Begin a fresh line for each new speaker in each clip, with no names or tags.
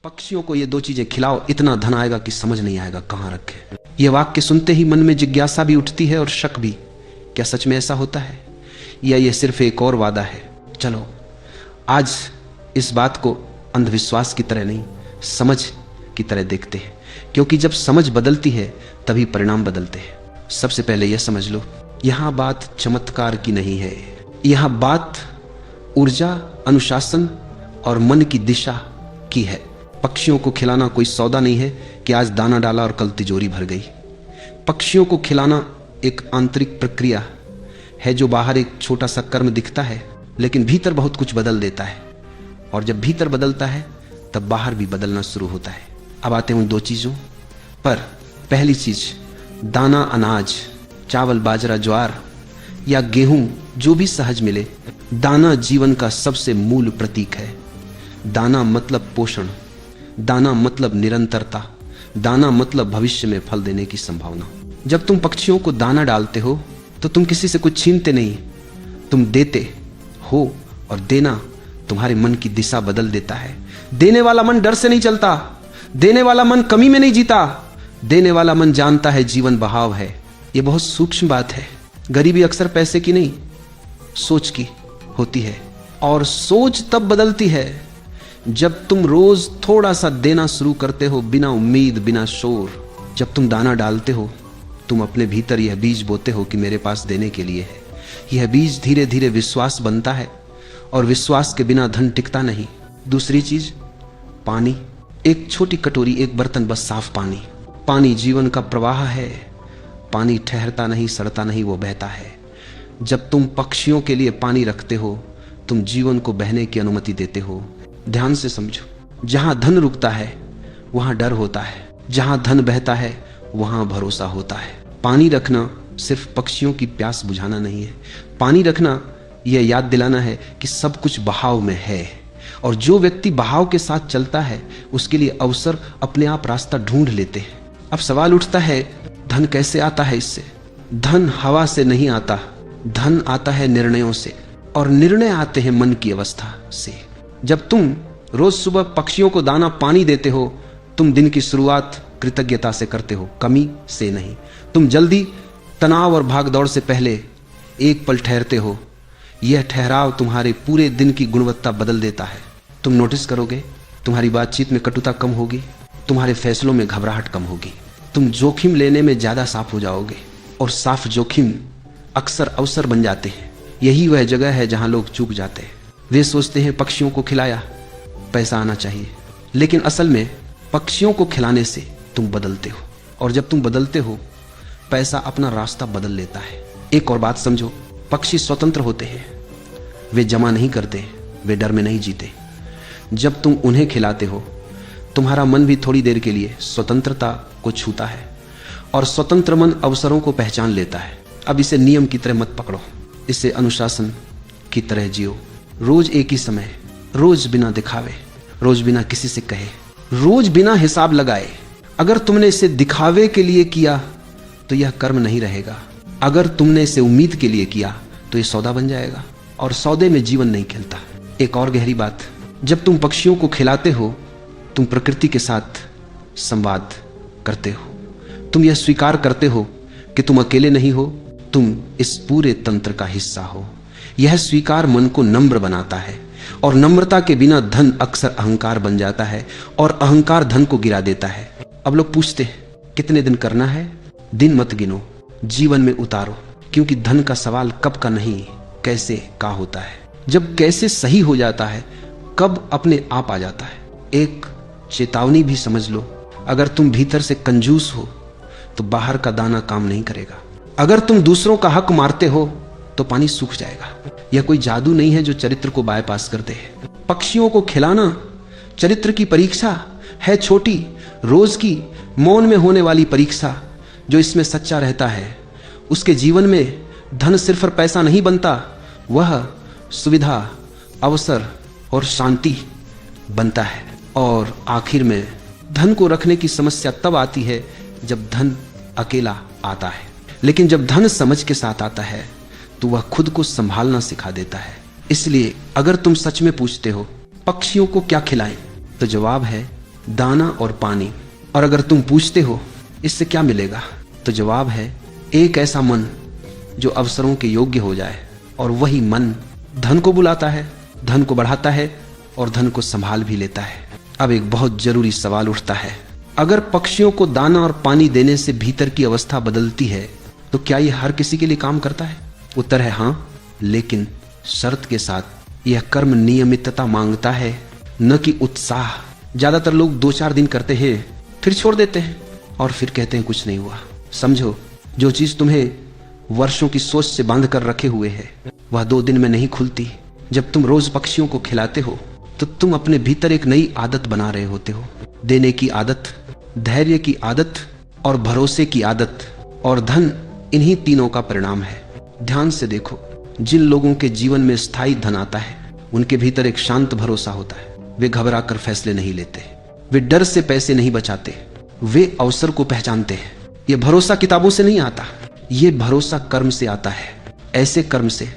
पक्षियों को ये दो चीजें खिलाओ, इतना धन आएगा कि समझ नहीं आएगा कहां रखे। ये वाक्य सुनते ही मन में जिज्ञासा भी उठती है और शक भी, क्या सच में ऐसा होता है या ये सिर्फ एक और वादा है। चलो आज इस बात को अंधविश्वास की तरह नहीं, समझ की तरह देखते हैं, क्योंकि जब समझ बदलती है तभी परिणाम बदलते हैं। सबसे पहले यह समझ लो, यहां बात चमत्कार की नहीं है, यहां बात ऊर्जा, अनुशासन और मन की दिशा की है। पक्षियों को खिलाना कोई सौदा नहीं है कि आज दाना डाला और कल तिजोरी भर गई। पक्षियों को खिलाना एक आंतरिक प्रक्रिया है जो बाहर एक छोटा सा कर्म दिखता है लेकिन भीतर बहुत कुछ बदल देता है, और जब भीतर बदलता है तब बाहर भी बदलना शुरू होता है। अब आते हैं उन दो चीजों पर। पहली चीज, दाना अनाज, चावल, बाजरा, ज्वार या गेहूं जो भी सहज मिले। दाना जीवन का सबसे मूल प्रतीक है। दाना मतलब पोषण, दाना मतलब निरंतरता, दाना मतलब भविष्य में फल देने की संभावना। जब तुम पक्षियों को दाना डालते हो तो तुम किसी से कुछ छीनते नहीं, तुम देते हो, और देना तुम्हारे मन की दिशा बदल देता है। देने वाला मन डर से नहीं चलता, देने वाला मन कमी में नहीं जीता, देने वाला मन जानता है जीवन बहाव है। यह बहुत सूक्ष्म बात है। गरीबी अक्सर पैसे की नहीं, सोच की होती है, और सोच तब बदलती है जब तुम रोज थोड़ा सा देना शुरू करते हो, बिना उम्मीद, बिना शोर। जब तुम दाना डालते हो तुम अपने भीतर यह बीज बोते हो कि मेरे पास देने के लिए है। यह बीज धीरे धीरे विश्वास बनता है, और विश्वास के बिना धन टिकता नहीं। दूसरी चीज, पानी। एक छोटी कटोरी, एक बर्तन, बस साफ पानी। पानी जीवन का प्रवाह है। पानी ठहरता नहीं, सड़ता नहीं, वो बहता है। जब तुम पक्षियों के लिए पानी रखते हो तुम जीवन को बहने की अनुमति देते हो। ध्यान से समझो, जहां धन रुकता है वहां डर होता है, जहां धन बहता है वहां भरोसा होता है। पानी रखना सिर्फ पक्षियों की प्यास बुझाना नहीं है, पानी रखना यह याद दिलाना है कि सब कुछ बहाव में है, और जो व्यक्ति बहाव के साथ चलता है उसके लिए अवसर अपने आप रास्ता ढूंढ लेते हैं। अब सवाल उठता है, धन कैसे आता है? इससे धन हवा से नहीं आता, धन आता है निर्णयों से, और निर्णय आते हैं मन की अवस्था से। जब तुम रोज सुबह पक्षियों को दाना पानी देते हो तुम दिन की शुरुआत कृतज्ञता से करते हो, कमी से नहीं। तुम जल्दी, तनाव और भागदौड़ से पहले एक पल ठहरते हो। यह ठहराव तुम्हारे पूरे दिन की गुणवत्ता बदल देता है। तुम नोटिस करोगे तुम्हारी बातचीत में कटुता कम होगी, तुम्हारे फैसलों में घबराहट कम होगी, तुम जोखिम लेने में ज्यादा साफ हो जाओगे, और साफ जोखिम अक्सर अवसर बन जाते हैं। यही वह जगह है जहां लोग चूक जाते हैं। वे सोचते हैं पक्षियों को खिलाया, पैसा आना चाहिए, लेकिन असल में पक्षियों को खिलाने से तुम बदलते हो, और जब तुम बदलते हो पैसा अपना रास्ता बदल लेता है। एक और बात समझो, पक्षी स्वतंत्र होते हैं, वे जमा नहीं करते, वे डर में नहीं जीते। जब तुम उन्हें खिलाते हो तुम्हारा मन भी थोड़ी देर के लिए स्वतंत्रता को छूता है, और स्वतंत्र मन अवसरों को पहचान लेता है। अब इसे नियम की तरह मत पकड़ो, इसे अनुशासन की तरह जियो। रोज एक ही समय, रोज बिना दिखावे, रोज बिना किसी से कहे, रोज बिना हिसाब लगाए। अगर तुमने इसे दिखावे के लिए किया तो यह कर्म नहीं रहेगा, अगर तुमने इसे उम्मीद के लिए किया तो यह सौदा बन जाएगा, और सौदे में जीवन नहीं खिलता। एक और गहरी बात, जब तुम पक्षियों को खिलाते हो तुम प्रकृति के साथ संवाद करते हो। तुम यह स्वीकार करते हो कि तुम अकेले नहीं हो, तुम इस पूरे तंत्र का हिस्सा हो। यह स्वीकार मन को नम्र बनाता है, और नम्रता के बिना धन अक्सर अहंकार बन जाता है, और अहंकार धन को गिरा देता है। अब लोग पूछते हैं कितने दिन करना है? दिन मत गिनो, जीवन में उतारो, क्योंकि धन का सवाल कब का नहीं, कैसे का होता है। जब कैसे सही हो जाता है, कब अपने आप आ जाता है। एक चेतावनी भी समझ लो, अगर तुम भीतर से कंजूस हो तो बाहर का दाना काम नहीं करेगा। अगर तुम दूसरों का हक मारते हो तो पानी सूख जाएगा। यह कोई जादू नहीं है जो चरित्र को बायपास कर दे। पक्षियों को खिलाना चरित्र की परीक्षा है, छोटी, रोज की, मौन में होने वाली परीक्षा। जो इसमें सच्चा रहता है उसके जीवन में धन सिर्फ पैसा नहीं बनता, वह सुविधा, अवसर और शांति बनता है। और आखिर में धन को रखने की समस्या तब आती है जब धन अकेला आता है, लेकिन जब धन समझ के साथ आता है तो वह खुद को संभालना सिखा देता है। इसलिए अगर तुम सच में पूछते हो पक्षियों को क्या खिलाएं, तो जवाब है दाना और पानी। और अगर तुम पूछते हो इससे क्या मिलेगा, तो जवाब है एक ऐसा मन जो अवसरों के योग्य हो जाए। और वही मन धन को बुलाता है, धन को बढ़ाता है और धन को संभाल भी लेता है। अब एक बहुत जरूरी सवाल उठता है, अगर पक्षियों को दाना और पानी देने से भीतर की अवस्था बदलती है तो क्या यह हर किसी के लिए काम करता है? उत्तर है हाँ, लेकिन शर्त के साथ। यह कर्म नियमितता मांगता है, न कि उत्साह। ज्यादातर लोग 2-4 दिन करते हैं, फिर छोड़ देते हैं और फिर कहते हैं कुछ नहीं हुआ। समझो, जो चीज तुम्हें वर्षों की सोच से बांध कर रखे हुए है वह 2 दिन में नहीं खुलती। जब तुम रोज पक्षियों को खिलाते हो तो तुम अपने भीतर एक नई आदत बना रहे होते हो। देने की आदत, धैर्य की आदत और भरोसे की आदत। और धन इन्हीं तीनों का परिणाम है। ध्यान से देखो, जिन लोगों के जीवन में स्थायी धन आता है उनके भीतर एक शांत भरोसा होता है। वे घबरा कर फैसले नहीं लेते, वे डर से पैसे नहीं बचाते, वे अवसर को पहचानते हैं। यह भरोसा किताबों से नहीं आता, ये भरोसा कर्म से आता है। ऐसे कर्म से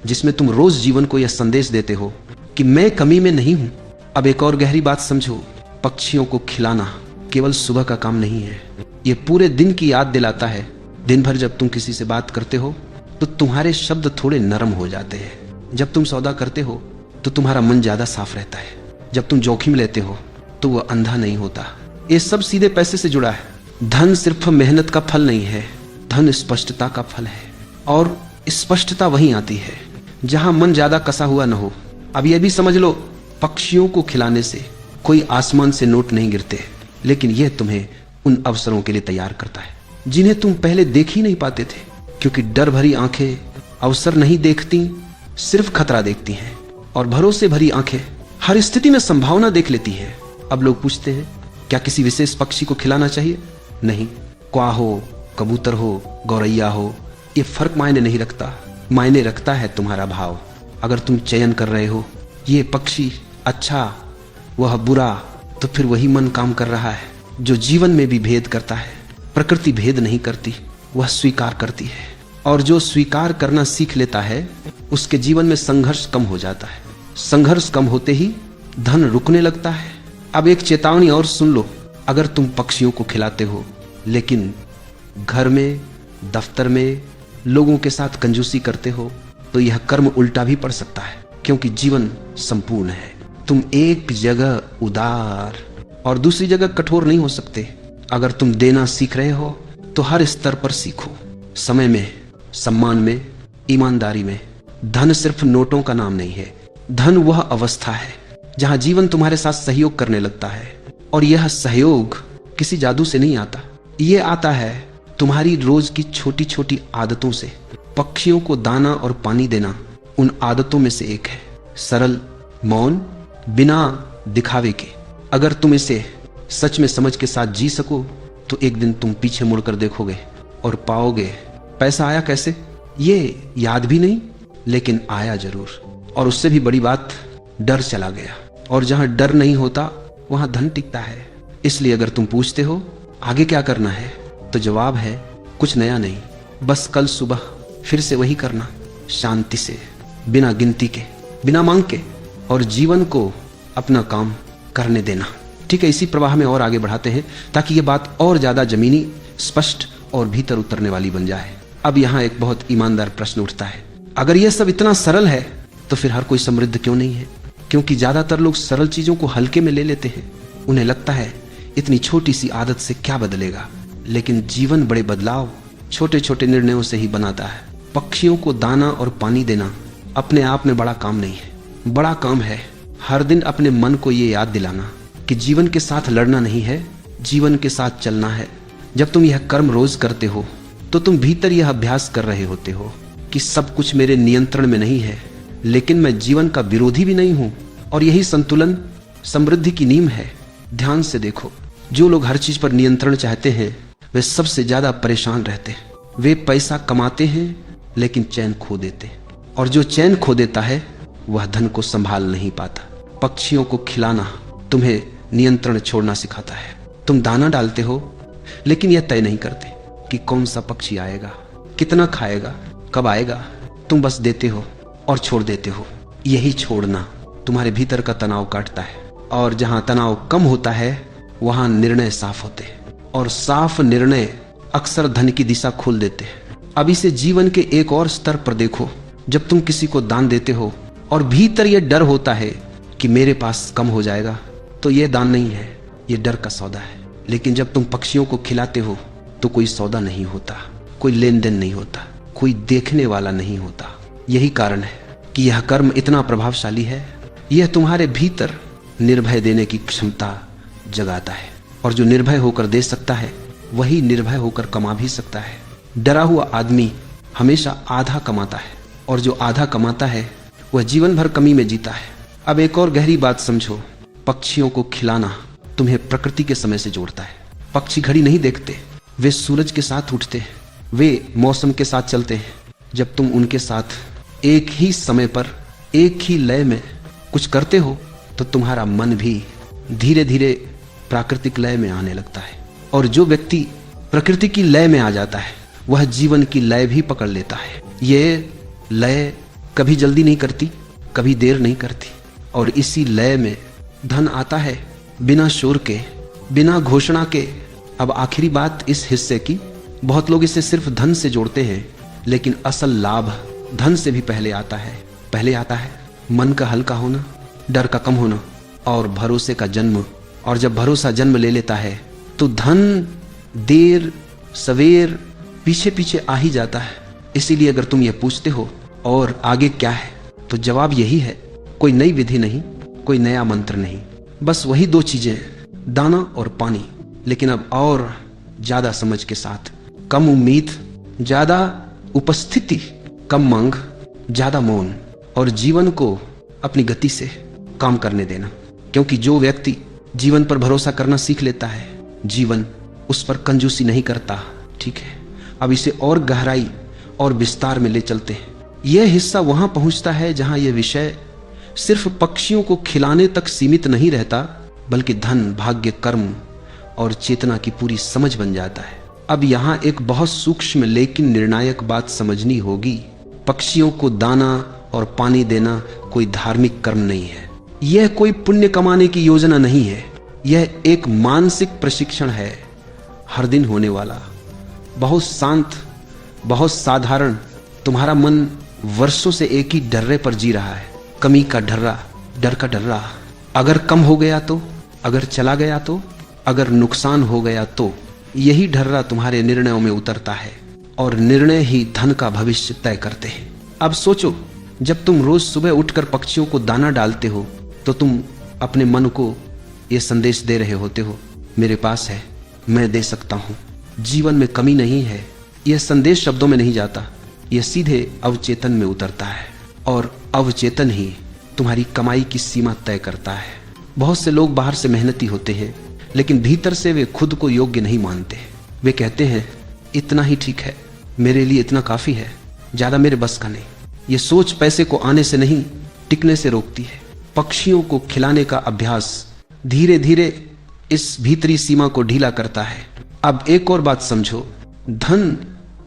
जिसमें तुम रोज जीवन को यह संदेश देते हो कि मैं कमी में नहीं हूं। अब एक और गहरी बात समझो, पक्षियों को खिलाना केवल सुबह का काम नहीं है, यह पूरे दिन की याद दिलाता है। दिन भर जब तुम किसी से बात करते हो तो तुम्हारे शब्द थोड़े नरम हो जाते हैं। जब तुम सौदा करते हो तो तुम्हारा मन ज्यादा साफ रहता है। जब तुम जोखिम लेते हो तो वह अंधा नहीं होता। ये सब सीधे पैसे से जुड़ा है। धन सिर्फ मेहनत का फल नहीं है, धन स्पष्टता का फल है। और स्पष्टता वहीं आती है जहां मन ज्यादा कसा हुआ न हो। अब यह भी समझ लो, पक्षियों को खिलाने से कोई आसमान से नोट नहीं गिरते, लेकिन यह तुम्हें उन अवसरों के लिए तैयार करता है जिन्हें तुम पहले देख ही नहीं पाते थे। क्योंकि डर भरी आंखें अवसर नहीं देखती, सिर्फ खतरा देखती हैं। और भरोसे भरी आंखें हर स्थिति में संभावना देख लेती है। अब लोग पूछते हैं, क्या किसी विशेष पक्षी को खिलाना चाहिए? नहीं, क्वा हो, कबूतर हो, गौरैया हो, ये फर्क मायने नहीं रखता। मायने रखता है तुम्हारा भाव। अगर तुम चयन कर रहे हो ये पक्षी अच्छा, वह बुरा, तो फिर वही मन काम कर रहा है जो जीवन में भी भेद करता है। प्रकृति भेद नहीं करती, वह स्वीकार करती है। और जो स्वीकार करना सीख लेता है उसके जीवन में संघर्ष कम हो जाता है। संघर्ष कम होते ही धन रुकने लगता है। अब एक चेतावनी और सुन लो, अगर तुम पक्षियों को खिलाते हो लेकिन घर में, दफ्तर में लोगों के साथ कंजूसी करते हो तो यह कर्म उल्टा भी पड़ सकता है। क्योंकि जीवन संपूर्ण है। तुम एक जगह उदार और दूसरी जगह कठोर नहीं हो सकते। अगर तुम देना सीख रहे हो तो हर स्तर पर सीखो, समय में, सम्मान में, ईमानदारी में। धन सिर्फ नोटों का नाम नहीं है, धन वह अवस्था है जहां जीवन तुम्हारे साथ सहयोग करने लगता है। और यह सहयोग किसी जादू से नहीं आता, यह आता है तुम्हारी रोज की छोटी छोटी आदतों से। पक्षियों को दाना और पानी देना उन आदतों में से एक है। सरल, मौन, बिना दिखावे के। अगर तुम इसे सच में समझ के साथ जी सको तो एक दिन तुम पीछे मुड़कर देखोगे और पाओगे पैसा आया कैसे, ये याद भी नहीं, लेकिन आया जरूर। और उससे भी बड़ी बात, डर चला गया। और जहां डर नहीं होता वहां धन टिकता है। इसलिए अगर तुम पूछते हो आगे क्या करना है, तो जवाब है कुछ नया नहीं, बस कल सुबह फिर से वही करना, शांति से, बिना गिनती के, बिना मांग के, और जीवन को अपना काम करने देना। ठीक है, इसी प्रवाह में और आगे बढ़ाते हैं ताकि ये बात और ज्यादा जमीनी, स्पष्ट और भीतर उतरने वाली बन जाए। अब यहाँ एक बहुत ईमानदार प्रश्न उठता है, अगर यह सब इतना सरल है तो फिर हर कोई समृद्ध क्यों नहीं है? क्योंकि ज्यादातर लोग सरल चीजों को हल्के में ले लेते हैं। उन्हें लगता है इतनी छोटी सी आदत से क्या बदलेगा, लेकिन जीवन बड़े बदलाव छोटे छोटे निर्णयों से ही बनाता है। पक्षियों को दाना और पानी देना अपने आप में बड़ा काम नहीं है, बड़ा काम है हर दिन अपने मन को ये याद दिलाना कि जीवन के साथ लड़ना नहीं है, जीवन के साथ चलना है। जब तुम यह कर्म रोज करते हो तो तुम भीतर यह अभ्यास कर रहे होते हो कि सब कुछ मेरे नियंत्रण में नहीं है, लेकिन मैं जीवन का विरोधी भी नहीं हूं। और यही संतुलन समृद्धि की नींव है। ध्यान से देखो, जो लोग हर चीज पर नियंत्रण चाहते हैं वे सबसे ज्यादा परेशान रहते हैं। वे पैसा कमाते हैं लेकिन चैन खो देते हैं, और जो चैन खो देता है वह धन को संभाल नहीं पाता। पक्षियों को खिलाना तुम्हें नियंत्रण छोड़ना सिखाता है। तुम दाना डालते हो लेकिन यह तय नहीं करते कि कौन सा पक्षी आएगा, कितना खाएगा, कब आएगा। तुम बस देते हो और छोड़ देते हो। यही छोड़ना तुम्हारे भीतर का तनाव काटता है, और जहां तनाव कम होता है वहां निर्णय साफ होते हैं, और साफ निर्णय अक्सर धन की दिशा खोल देते हैं। अब इसे जीवन के एक और स्तर पर देखो। जब तुम किसी को दान देते हो और भीतर यह डर होता है कि मेरे पास कम हो जाएगा, तो यह दान नहीं है, यह डर का सौदा है। लेकिन जब तुम पक्षियों को खिलाते हो तो कोई सौदा नहीं होता, कोई लेन देन नहीं होता, कोई देखने वाला नहीं होता। यही कारण है कि यह कर्म इतना प्रभावशाली है। यह तुम्हारे भीतर निर्भय देने की क्षमता जगाता है, और जो निर्भय होकर दे सकता है वही निर्भय होकर कमा भी सकता है। डरा हुआ आदमी हमेशा आधा कमाता है, और जो आधा कमाता है वह जीवन भर कमी में जीता है। अब एक और गहरी बात समझो। पक्षियों को खिलाना तुम्हें प्रकृति के समय से जोड़ता है। पक्षी घड़ी नहीं देखते, वे सूरज के साथ उठते हैं, वे मौसम के साथ चलते हैं। जब तुम उनके साथ एक ही समय पर एक ही लय में कुछ करते हो तो तुम्हारा मन भी धीरे धीरे प्राकृतिक लय में आने लगता है। और जो व्यक्ति प्रकृति की लय में आ जाता है वह जीवन की लय भी पकड़ लेता है। ये लय कभी जल्दी नहीं करती, कभी देर नहीं करती, और इसी लय में धन आता है बिना शोर के, बिना घोषणा के। अब आखिरी बात इस हिस्से की, बहुत लोग इसे सिर्फ धन से जोड़ते हैं, लेकिन असल लाभ धन से भी पहले आता है। पहले आता है मन का हल्का होना, डर का कम होना, और भरोसे का जन्म। और जब भरोसा जन्म ले लेता है तो धन देर सवेर पीछे पीछे आ ही जाता है। इसीलिए अगर तुम ये पूछते हो और आगे क्या है, तो जवाब यही है, कोई नई विधि नहीं, कोई नया मंत्र नहीं, बस वही दो चीजें, दाना और पानी। लेकिन अब और ज्यादा समझ के साथ, कम उम्मीद, ज्यादा उपस्थिति, कम मांग, ज्यादा मौन, और जीवन को अपनी गति से काम करने देना। क्योंकि जो व्यक्ति जीवन पर भरोसा करना सीख लेता है, जीवन उस पर कंजूसी नहीं करता। ठीक है, अब इसे और गहराई और विस्तार में ले चलते हैं। यह हिस्सा वहां पहुंचता है जहां यह विषय सिर्फ पक्षियों को खिलाने तक सीमित नहीं रहता, बल्कि धन, भाग्य, कर्म और चेतना की पूरी समझ बन जाता है। अब यहां एक बहुत सूक्ष्म लेकिन निर्णायक बात समझनी होगी। पक्षियों को दाना और पानी देना कोई धार्मिक कर्म नहीं है, यह कोई पुण्य कमाने की योजना नहीं है, यह एक मानसिक प्रशिक्षण है, हर दिन होने वाला, बहुत शांत, बहुत साधारण। तुम्हारा मन वर्षों से एक ही डर्रे पर जी रहा है, कमी का डर्रा, डर का डर्रा। अगर कम हो गया तो, अगर चला गया तो, अगर नुकसान हो गया तो, यही डर्रा तुम्हारे निर्णयों में उतरता है, और निर्णय ही धन का भविष्य तय करते हैं। अब सोचो, जब तुम रोज सुबह उठकर पक्षियों को दाना डालते हो तो तुम अपने मन को यह संदेश दे रहे होते हो, मेरे पास है, मैं दे सकता हूं, जीवन में कमी नहीं है। यह संदेश शब्दों में नहीं जाता, यह सीधे अवचेतन में उतरता है, और अवचेतन ही तुम्हारी कमाई की सीमा तय करता है। बहुत से लोग बाहर से मेहनती होते हैं, लेकिन भीतर से वे खुद को योग्य नहीं मानते। वे कहते हैं इतना ही ठीक है, मेरे लिए इतना काफी है, ज्यादा मेरे बस का नहीं। ये सोच पैसे को आने से नहीं, टिकने से रोकती है। पक्षियों को खिलाने का अभ्यास धीरे धीरे इस भीतरी सीमा को ढीला करता है। अब एक और बात समझो, धन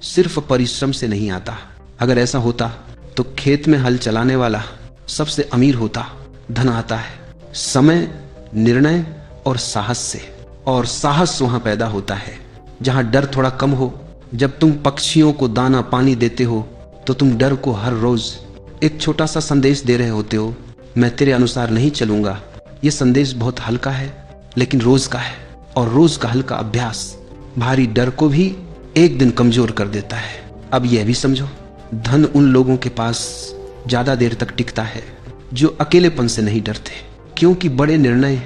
सिर्फ परिश्रम से नहीं आता। अगर ऐसा होता तो खेत में हल चलाने वाला सबसे अमीर होता। धन आता है समय, निर्णय और साहस से, और साहस वहां पैदा होता है जहां डर थोड़ा कम हो। जब तुम पक्षियों को दाना पानी देते हो तो तुम डर को हर रोज एक छोटा सा संदेश दे रहे होते हो, मैं तेरे अनुसार नहीं चलूंगा। यह संदेश बहुत हल्का है, लेकिन रोज का है, और रोज का हल्का अभ्यास भारी डर को भी एक दिन कमजोर कर देता है। अब यह भी समझो, धन उन लोगों के पास ज्यादा देर तक टिकता है जो अकेलेपन से नहीं डरते, क्योंकि बड़े निर्णय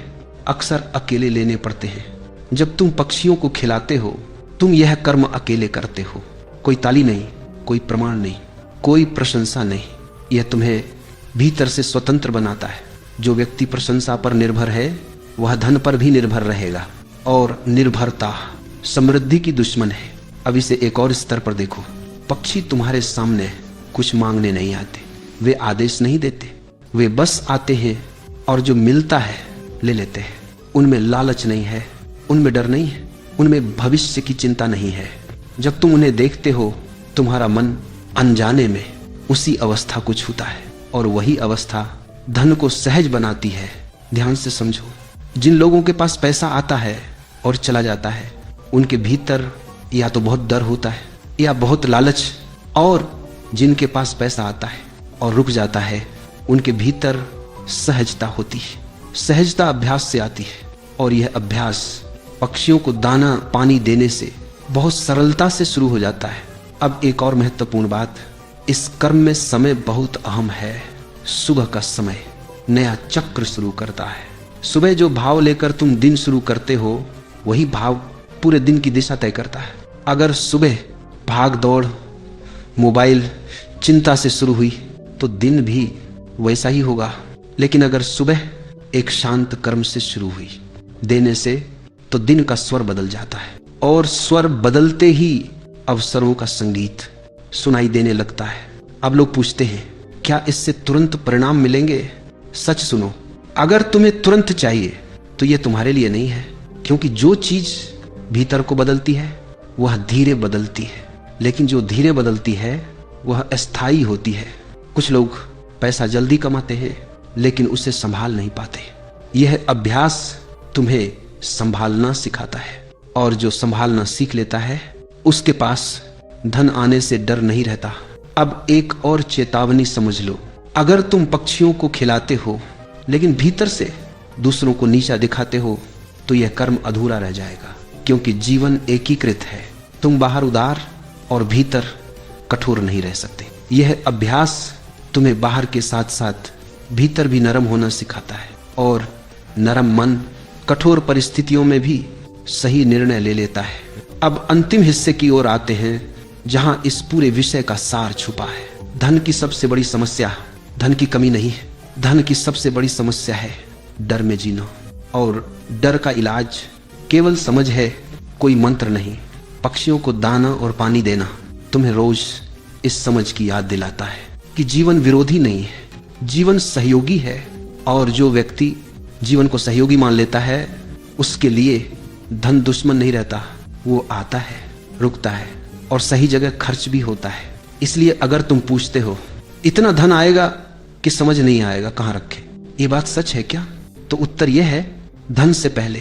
अक्सर अकेले लेने पड़ते हैं। जब तुम पक्षियों को खिलाते हो, तुम यह कर्म अकेले करते हो। कोई ताली नहीं, कोई प्रमाण नहीं, कोई प्रशंसा नहीं। यह तुम्हें भीतर से स्वतंत्र बनाता है। जो व्यक्ति प्रशंसा पर निर्भर है वह धन पर भी निर्भर रहेगा, और निर्भरता समृद्धि की दुश्मन है। अब इसे एक और स्तर पर देखो, पक्षी तुम्हारे सामने कुछ मांगने नहीं आते, वे आदेश नहीं देते, वे बस आते हैं और जो मिलता है ले लेते हैं। उनमें लालच नहीं है, उनमें डर नहीं है, उनमें भविष्य की चिंता नहीं है। जब तुम उन्हें देखते हो तुम्हारा मन अनजाने में उसी अवस्था को छूता है, और वही अवस्था धन को सहज बनाती है। ध्यान से समझो, जिन लोगों के पास पैसा आता है और चला जाता है, उनके भीतर या तो बहुत डर होता है या बहुत लालच, और जिनके पास पैसा आता है और रुक जाता है, उनके भीतर सहजता होती है। सहजता अभ्यास से आती है, और यह अभ्यास पक्षियों को दाना पानी देने से बहुत सरलता से शुरू हो जाता है। अब एक और महत्वपूर्ण बात, इस कर्म में समय बहुत अहम है। सुबह का समय नया चक्र शुरू करता है। सुबह जो भाव लेकर तुम दिन शुरू करते हो, वही भाव पूरे दिन की दिशा तय करता है। अगर सुबह भाग दौड़, मोबाइल, चिंता से शुरू हुई तो दिन भी वैसा ही होगा। लेकिन अगर सुबह एक शांत कर्म से शुरू हुई, देने से, तो दिन का स्वर बदल जाता है, और स्वर बदलते ही अवसरों का संगीत सुनाई देने लगता है। अब लोग पूछते हैं, क्या इससे तुरंत परिणाम मिलेंगे? सच सुनो, अगर तुम्हें तुरंत चाहिए तो यह तुम्हारे लिए नहीं है, क्योंकि जो चीज भीतर को बदलती है वह धीरे बदलती है, लेकिन जो धीरे बदलती है वह अस्थायी होती है। कुछ लोग पैसा जल्दी कमाते हैं लेकिन उसे संभाल नहीं पाते। यह अभ्यास तुम्हें संभालना सिखाता है, और जो संभालना सीख लेता है उसके पास धन आने से डर नहीं रहता। अब एक और चेतावनी समझ लो, अगर तुम पक्षियों को खिलाते हो लेकिन भीतर से दूसरों को नीचा दिखाते हो, तो यह कर्म अधूरा रह जाएगा, क्योंकि जीवन एकीकृत है। तुम बाहर उदार और भीतर कठोर नहीं रह सकते। यह अभ्यास तुम्हें बाहर के साथ साथ भीतर भी नरम होना सिखाता है, और नरम मन कठोर परिस्थितियों में भी सही निर्णय ले लेता है। अब अंतिम हिस्से की ओर आते हैं, जहां इस पूरे विषय का सार छुपा है। धन की सबसे बड़ी समस्या, धन की कमी नहीं है, धन की सबसे बड़ी समस्या है डर में जीना। और डर का इलाज केवल समझ है, कोई मंत्र नहीं। पक्षियों को दाना और पानी देना तुम्हें रोज इस समझ की याद दिलाता है कि जीवन विरोधी नहीं है, जीवन सहयोगी है। और जो व्यक्ति जीवन को सहयोगी मान लेता है, उसके लिए धन दुश्मन नहीं रहता। वो आता है, रुकता है, और सही जगह खर्च भी होता है। इसलिए अगर तुम पूछते हो इतना धन आएगा कि समझ नहीं आएगा कहाँ रखे, ये बात सच है क्या? तो उत्तर यह है, धन से पहले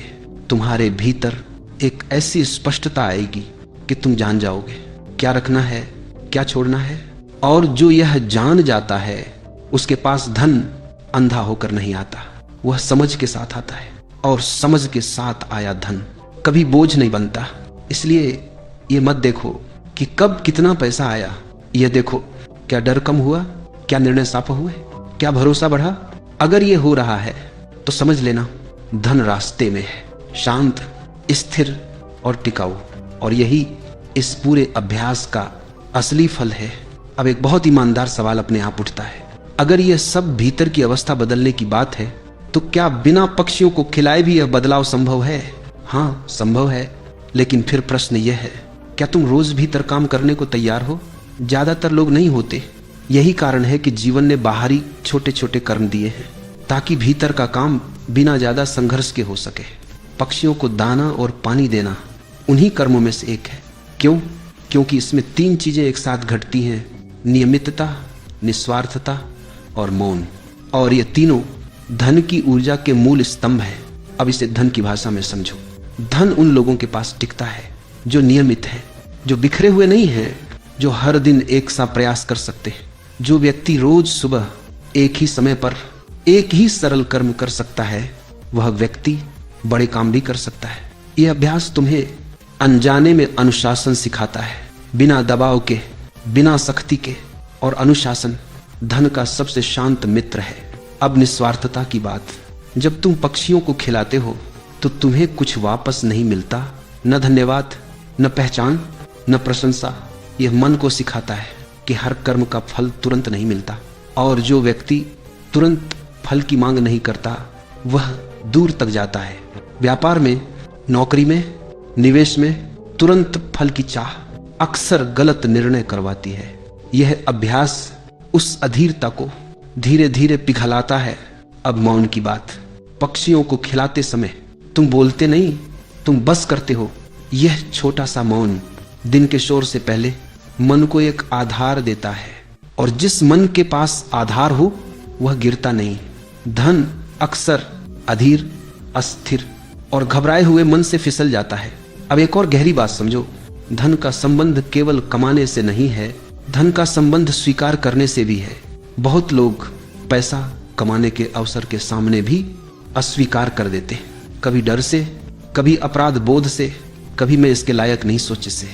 तुम्हारे भीतर एक ऐसी स्पष्टता आएगी कि तुम जान जाओगे क्या रखना है, क्या छोड़ना है। और जो यह जान जाता है, उसके पास धन अंधा होकर नहीं आता, वह समझ के साथ आता है, और समझ के साथ आया धन कभी बोझ नहीं बनता। इसलिए ये मत देखो कि कब कितना पैसा आया, यह देखो क्या डर कम हुआ, क्या निर्णय साफ हुए, क्या भरोसा बढ़ा। अगर ये हो रहा है तो समझ लेना धन रास्ते में है, शांत, स्थिर और टिकाऊ। और यही इस पूरे अभ्यास का असली फल है। अब एक बहुत ईमानदार सवाल अपने आप उठता है, अगर यह सब भीतर की अवस्था बदलने की बात है, तो क्या बिना पक्षियों को खिलाए भी यह बदलाव संभव है? हाँ, संभव है। लेकिन फिर प्रश्न यह है, क्या तुम रोज भीतर काम करने को तैयार हो? ज्यादातर लोग नहीं होते। यही कारण है कि जीवन ने बाहरी छोटे छोटे कर्म दिए हैं, ताकि भीतर का काम बिना ज्यादा संघर्ष के हो सके। पक्षियों को दाना और पानी देना उन्हीं कर्मों में से एक है। क्यों? क्योंकि इसमें तीन चीजें एक साथ घटती हैं, नियमितता, निस्वार्थता और मौन। और ये तीनों धन की ऊर्जा के मूल स्तंभ हैं। अब इसे धन की भाषा में समझो। धन उन लोगों के पास टिकता है जो नियमित है, जो बिखरे हुए नहीं हैं, जो हर दिन एक सा प्रयास कर सकते हैं। जो व्यक्ति रोज सुबह एक ही समय पर एक ही सरल कर्म कर सकता है, वह व्यक्ति बड़े काम भी कर सकता है। यह अभ्यास तुम्हें अनजाने में अनुशासन सिखाता है, बिना दबाव के, बिना सख्ती के। और अनुशासन धन का सबसे शांत मित्र है। अब निस्वार्थता की बात, जब तुम पक्षियों को खिलाते हो तो तुम्हें कुछ वापस नहीं मिलता, न धन्यवाद, न पहचान, न प्रशंसा। यह मन को सिखाता है कि हर कर्म का फल तुरंत नहीं मिलता, और जो व्यक्ति तुरंत फल की मांग नहीं करता वह दूर तक जाता है। व्यापार में, नौकरी में, निवेश में तुरंत फल की चाह अक्सर गलत निर्णय करवाती है। यह अभ्यास उस अधीरता को धीरे धीरे पिघलाता है। अब मौन की बात, पक्षियों को खिलाते समय तुम बोलते नहीं, तुम बस करते हो। यह छोटा सा मौन दिन के शोर से पहले मन को एक आधार देता है, और जिस मन के पास आधार हो वह गिरता नहीं। धन अक्सर अधीर, अस्थिर और घबराए हुए मन से फिसल जाता है। अब एक और गहरी बात समझो, धन का संबंध केवल कमाने से नहीं है, धन का संबंध स्वीकार करने से भी है। बहुत लोग पैसा कमाने के अवसर के सामने भी अस्वीकार कर देते हैं, कभी डर से, कभी अपराध बोध से, कभी मैं इसके लायक नहीं सोचे से।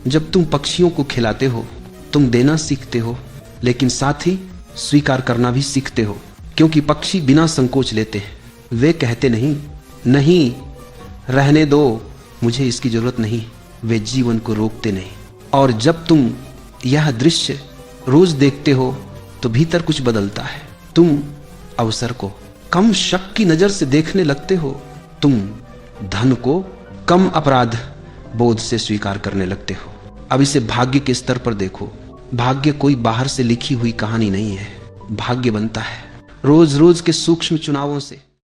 जब तुम पक्षियों को खिलाते हो, तुम देना सीखते हो, लेकिन साथ ही स्वीकार करना भी सीखते हो, क्योंकि पक्षी बिना संकोच लेते हैं। वे कहते नहीं, नहीं रहने दो, मुझे इसकी जरूरत नहीं। वे जीवन को रोकते नहीं। और जब तुम यह दृश्य रोज देखते हो तो भीतर कुछ बदलता है। तुम अवसर को कम शक की नजर से देखने लगते हो, तुम धन को कम अपराध बोध से स्वीकार करने लगते हो। अब इसे भाग्य के स्तर पर देखो। भाग्य कोई बाहर से लिखी हुई कहानी नहीं है। भाग्य बनता है रोज रोज के सूक्ष्म चुनावों से।